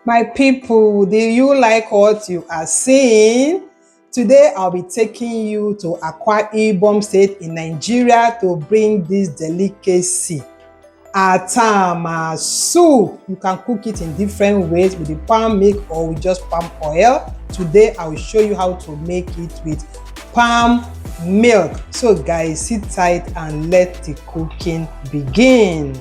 My people, do you like what you are seeing? Today, I'll be taking you to Akwa Ibom State in Nigeria to bring this delicacy. Atama soup. You can cook it in different ways with the palm milk or with just palm oil. Today, I will show you how to make it with palm milk. So guys, sit tight and let the cooking begin.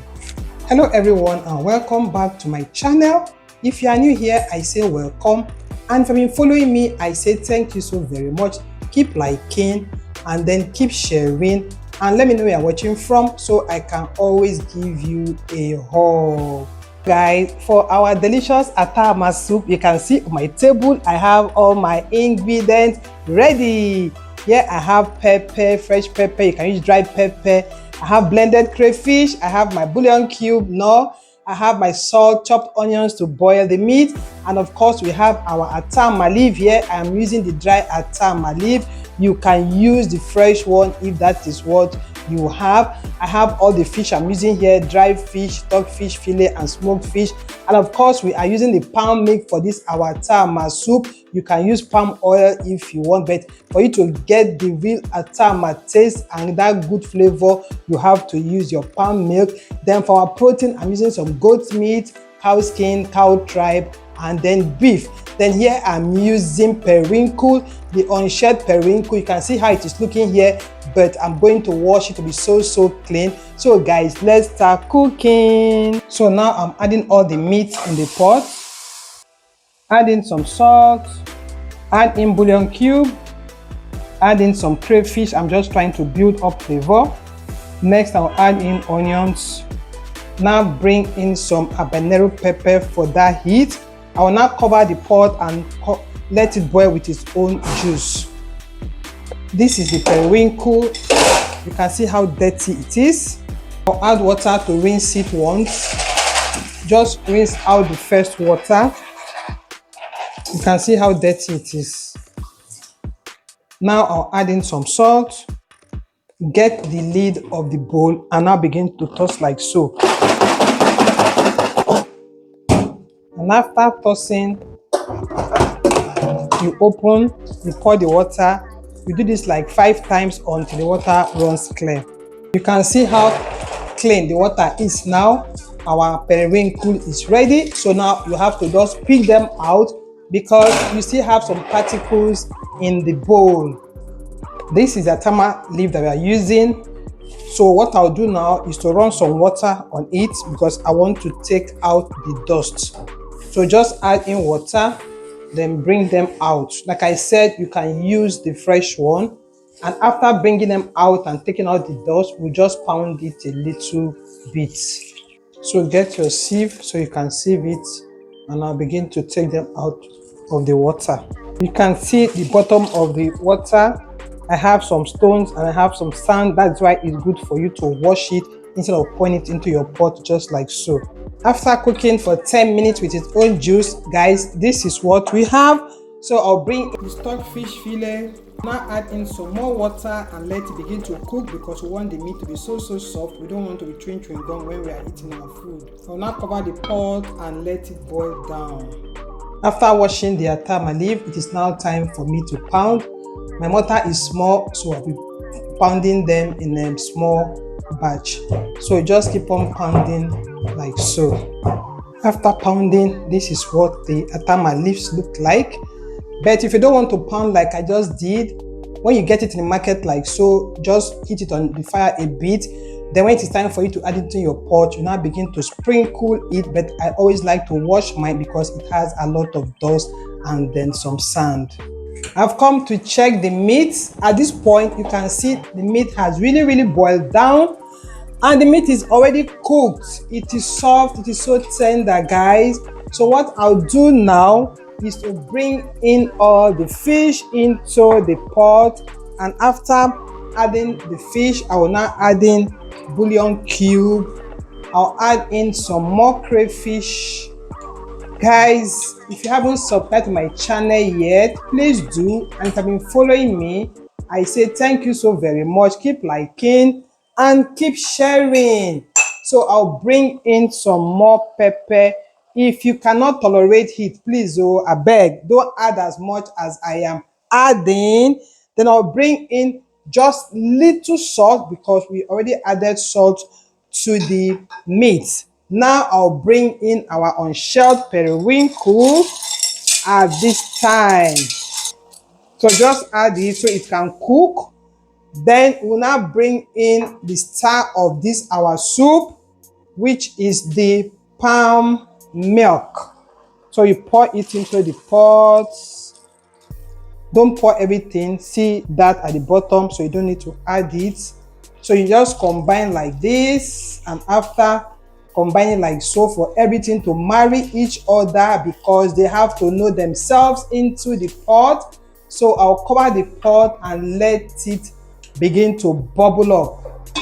Hello everyone and welcome back to my channel. If you are new here, I say welcome, and if you've been following me, I say thank you so very much. Keep liking and then keep sharing, and let me know where you're watching from so I can always give you a hug. Guys, for our delicious Atama soup, you can see on my table I have all my ingredients ready. Here I have pepper, fresh pepper, you can use dried pepper. I have blended crayfish, I have my bouillon cube, no, I have my salt, chopped onions to boil the meat, and of course we have our atama leaf here. I am using the dry atama leaf. You can use the fresh one if that is what you have. I have all the fish I'm using here: dried fish, stockfish, fillet, and smoked fish. And of course, we are using the palm milk for this our atama soup. You can use palm oil if you want, but for you to get the real atama taste and that good flavor, you have to use your palm milk. Then for our protein, I'm using some goat meat, cow skin, cow tripe, and then beef. Then here I'm using periwinkle, the unshielded periwinkle. You can see how it is looking here, but I'm going to wash it to be so clean. So guys, let's start cooking. So now I'm adding all the meat in the pot, adding some salt, add in bouillon cube, add in some crayfish. I'm just trying to build up flavor. Next I'll add in onions. Now bring in some Habernero pepper for that heat. I will now cover the pot and let it boil with its own juice. This is the periwinkle. You can see how dirty it is. I'll add water to rinse it once. Just rinse out the first water. You can see how dirty it is. Now I'll add in some salt. Get the lid of the bowl and now begin to toss like so. And after tossing, you open, you pour the water. You do this like 5 times until the water runs clear. You can see how clean the water is now. Our periwinkle is ready. So now you have to just pick them out because you still have some particles in the bowl. This is the atama leaf that we are using. So what I'll do now is to run some water on it because I want to take out the dust. So just add in water, then bring them out. Like I said, you can use the fresh one. And after bringing them out and taking out the dust, we just pound it a little bit. So get your sieve so you can sieve it, and I'll begin to take them out of the water. You can see the bottom of the water. I have some stones and I have some sand. That's why it's good for you to wash it instead of pouring it into your pot just like so. After cooking for 10 minutes with its own juice, guys, this is what we have. So I'll bring the stockfish fillet. Now add in some more water and let it begin to cook because we want the meat to be so soft. We don't want to be chewing gum when we are eating our food. I'll now cover the pot and let it boil down. After washing the atama leaf, it is now time for me to pound. My mortar is small, so I'll be pounding them in a small batch. So just keep on pounding like so. After pounding, this is what the atama leaves look like. But if you don't want to pound like I just did, when you get it in the market like so, just heat it on the fire a bit. Then when it is time for you to add it to your pot, you now begin to sprinkle it. But I always like to wash mine because it has a lot of dust and then some sand. I've come to check the meat. At this point, you can see the meat has really boiled down and the meat is already cooked. It is soft, it is so tender, guys. So what I'll do now is to bring in all the fish into the pot, and after adding the fish, I will now add in bouillon cube. I'll add in some more crayfish. Guys, if you haven't subscribed to my channel yet, please do. And if you've been following me, I say thank you so very much. Keep liking and keep sharing. So I'll bring in some more pepper If you cannot tolerate heat, please, oh, I beg, don't add as much as I am adding. Then I'll bring in just little salt because we already added salt to the meat. Now I'll bring in our unshelled periwinkle at this time. So just add it so it can cook. Then we'll now bring in the star of this our soup, which is the palm milk. So you pour it into the pot. Don't pour everything. See that at the bottom, so you don't need to add it. So you just combine like this, and after combining like so for everything to marry each other because they have to know themselves into the pot. So I'll cover the pot and let it begin to bubble up.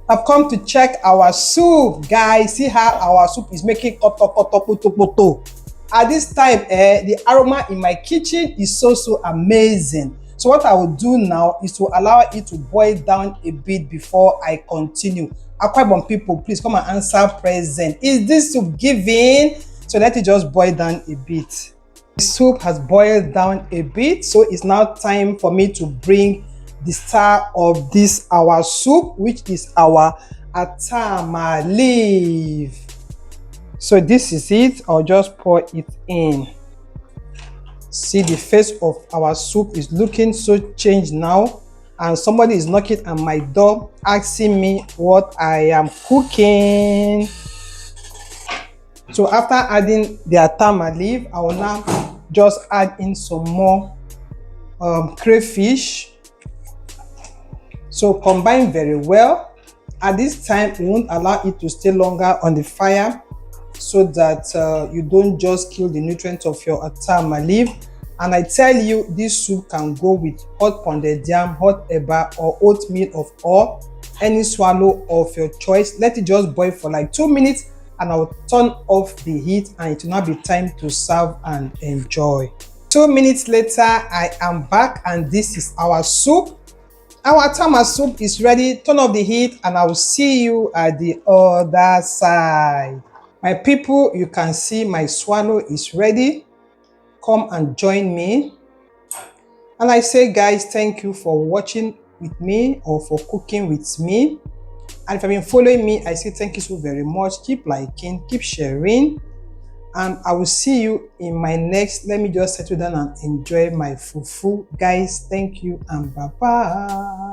I've come to check our soup, guys. See how our soup is making koto koto poto poto. At this time, the aroma in my kitchen is so amazing. So what I will do now is to allow it to boil down a bit before I continue. Akwa Ibom people, please come and answer present. Is this soup giving? So let it just boil down a bit. The soup has boiled down a bit, so it's now time for me to bring the star of this our soup, which is our Atama leaf. So this is it. I'll just pour it in. See, the face of our soup is looking so changed now, and somebody is knocking at my door asking me what I am cooking. So after adding the Atama leaf, I will now just add in some more crayfish. So combine very well. At this time, we won't allow it to stay longer on the fire so that you don't just kill the nutrients of your Atama leaf. And I tell you, this soup can go with hot pounded yam, hot eba, or oatmeal of all, any swallow of your choice. Let it just boil for like 2 minutes and I'll turn off the heat, and it will now be time to serve and enjoy. 2 minutes later, I am back, and this is our soup. Our Atama soup is ready. Turn off the heat and I will see you at the other side. My people, you can see my swallow is ready. Come and join me. And I say, guys, thank you for watching with me or for cooking with me. And if you've been following me, I say thank you so very much. Keep liking, keep sharing. And I will see you in my next. Let me just settle down and enjoy my fufu. Guys, thank you and bye-bye.